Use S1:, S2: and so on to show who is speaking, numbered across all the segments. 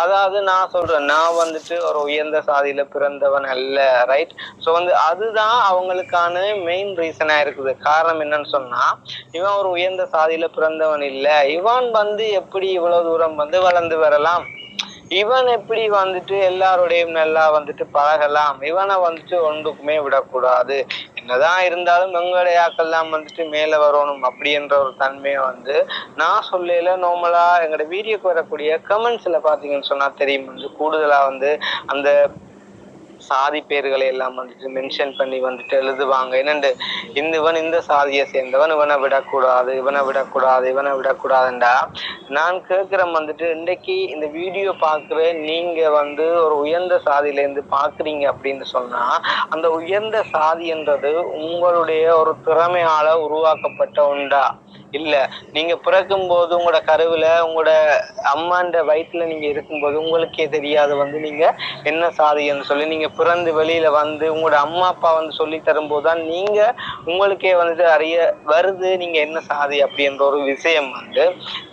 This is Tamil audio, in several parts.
S1: அதாவது நான் சொல்றேன், நான் வந்துட்டு ஒரு உயர்ந்த சாதியில பிறந்தவன் அல்ல, ரைட்? ஸோ வந்து அதுதான் அவங்களுக்கான மெயின் ரீசனா இருக்குது. காரணம் என்னன்னு சொன்னா, இவன் ஒரு உயர்ந்த சாதியில பிறந்தவன் இல்ல, இவன் வந்து எப்படி இவ்வளவு தூரம் வந்து வளர்ந்து வரலாம், இவன் எப்படி வந்துட்டு எல்லாரோடையும் நல்லா வந்துட்டு பழகலாம், இவனை வந்துட்டு ஒன்றுக்குமே விடக்கூடாது, என்னதான் இருந்தாலும் எங்களுடைய ஆக்கெல்லாம் வந்துட்டு மேல வரணும் அப்படின்ற ஒரு தன்மையை வந்து நான் சொல்லல. நார்மலா எங்களோட வீடியோக்கு வரக்கூடிய கமெண்ட்ஸ்ல பாத்தீங்கன்னு சொன்னா தெரியும், வந்து கூடுதலா வந்து அந்த சாதி பேர்களை எல்லாம் வந்துட்டு மென்ஷன் பண்ணி வந்துட்டு எழுதுவாங்க. என்னண்டு, இவன் இந்த சாதியை சேர்ந்தவன், இவனை விடக்கூடாது, இவனை விடக்கூடாது, இவனை விடக்கூடாதுண்டா. நான் கேட்கிறேன் வந்துட்டு, இன்றைக்கு இந்த வீடியோ பார்க்குற நீங்க வந்து ஒரு உயர்ந்த சாதியில இருந்து பாக்குறீங்க அப்படின்னு சொன்னா, அந்த உயர்ந்த சாதி என்றது உங்களுடைய ஒரு திறமையால உருவாக்கப்பட்ட உண்டா? இல்ல, நீங்க பிறக்கும் போது உங்களோட கருவுல உங்களோட அம்மாண்ட வயிற்றுல நீங்க இருக்கும்போது உங்களுக்கே தெரியாது வந்து நீங்க என்ன சாதின்னு சொல்லி, நீங்க பிறந்து வெளியில வந்து உங்களோட அம்மா அப்பா வந்து சொல்லி தரும்போது தான் நீங்க உங்களுக்கே வந்துட்டு அறிய வருது நீங்க என்ன சாதி அப்படின்ற ஒரு விஷயம் வந்து.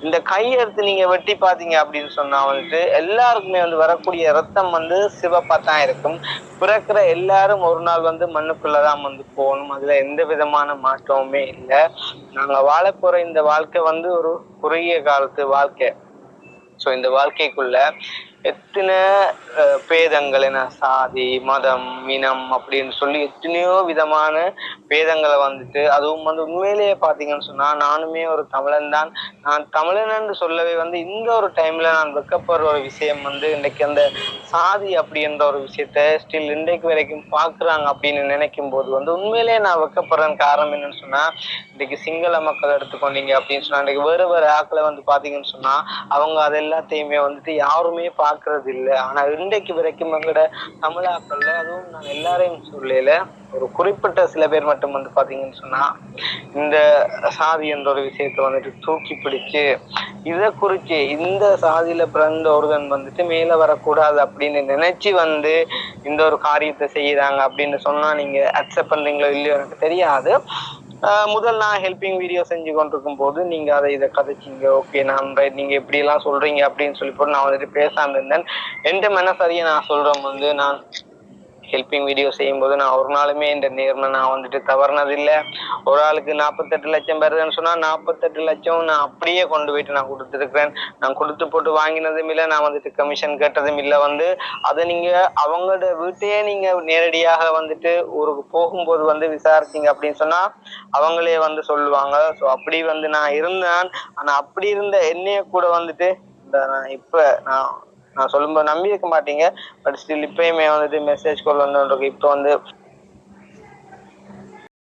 S1: இந்த கையெடுத்து நீங்க வெட்டி பாத்தீங்க அப்படின்னு சொன்னா வந்துட்டு எல்லாருக்குமே வந்து வரக்கூடிய ரத்தம் வந்து சிவப்பா தான் இருக்கும். பிறக்கிற எல்லாரும் ஒரு நாள் வந்து மண்ணுக்குள்ளதான் வந்து போகணும், அதுல எந்த விதமான மாற்றமுமே இல்லை. நாங்க வாழ போற இந்த வாழ்க்கை வந்து ஒரு குறுகிய காலத்து வாழ்க்கை. ஸோ இந்த வாழ்க்கைக்குள்ள எத்தனை பேதங்கள், என்ன சாதி மதம் இனம் அப்படின்னு சொல்லி எத்தனையோ விதமான பேதங்களை வந்துட்டு, அதுவும் வந்து உண்மையிலேயே பாத்தீங்கன்னு சொன்னா நானுமே ஒரு தமிழன் தான். நான் தமிழன் சொல்லவே வந்து இந்த ஒரு டைம்ல நான் வெக்கப்படுற ஒரு விஷயம் வந்து, இன்னைக்கு அந்த சாதி அப்படின்ற ஒரு விஷயத்த ஸ்டில் இன்றைக்கு வரைக்கும் பாக்குறாங்க அப்படின்னு நினைக்கும் போது வந்து உண்மையிலேயே நான் வெக்கப்படுறேன். காரணம் என்னன்னு சொன்னா, இன்னைக்கு சிங்கள மக்கள் எடுத்துக்கொண்டீங்க அப்படின்னு சொன்னா, இன்னைக்கு வேறு வேறு ஆக்களை வந்து பாத்தீங்கன்னு சொன்னா அவங்க அது எல்லாத்தையுமே வந்துட்டு யாருமே பாக்குறது இல்லை. ஆனா இன்றைக்கு வரைக்கும் எங்களோட தமிழாக்கள்ல, அதுவும் நான் எல்லாரையும் சொல்லல, ஒரு குறிப்பிட்ட சில பேர் மட்டும் வந்து பாத்தீங்கன்னு சொன்னா இந்த சாதி என்ற ஒரு விஷயத்த வந்துட்டு தூக்கி பிடிச்சு இதை குறிச்சு இந்த சாதியில பிறந்த ஒருவன் வந்துட்டு மேல வரக்கூடாது அப்படின்னு நினைச்சு வந்து இந்த ஒரு காரியத்தை செய்யறாங்க அப்படின்னு சொன்னா நீங்க அக்செப்ட் பண்றீங்களோ இல்லையோ எனக்கு தெரியாது. முதல் நான் ஹெல்பிங் வீடியோ செஞ்சு கொண்டிருக்கும் போது நீங்க அதை இதை கதைச்சிங்க, ஓகே நான் நீங்க இப்படி எல்லாம் சொல்றீங்க அப்படின்னு சொல்லி போட்டு நான் வந்துட்டு பேசாம இருந்தேன். எந்த மனசரியை நான் சொல்றேன் வந்து, நான் ஹெல்பிங் வீடியோ செய்யும் போது நான் ஒரு நாளுமே இந்த நேர்மை நான் வந்துட்டு தவறுனதில்லை. ஒரு ஆளுக்கு 48 லட்சம் வருதுன்னு சொன்னா 48 லட்சம் நான் அப்படியே கொண்டு போயிட்டு நான் கொடுத்துருக்கிறேன். நான் கொடுத்து போட்டு வாங்கினதும் இல்லை, நான் வந்துட்டு கமிஷன் கேட்டதும் இல்லை. வந்து அதை நீங்க அவங்களோட வீட்டையே நீங்க நேரடியாக வந்துட்டு ஊருக்கு போகும்போது வந்து விசாரிச்சீங்க அப்படின்னு சொன்னா அவங்களே வந்து சொல்லுவாங்க. ஸோ அப்படி வந்து நான் இருந்தேன். ஆனா அப்படி இருந்த என்னைய கூட வந்துட்டு இப்ப நான் சொல்லும்போது நம்பி இருக்க மாட்டீங்க, பட் ஸ்டில் இப்பயுமே வந்துட்டு மெசேஜ் கால் வந்து இப்போ வந்து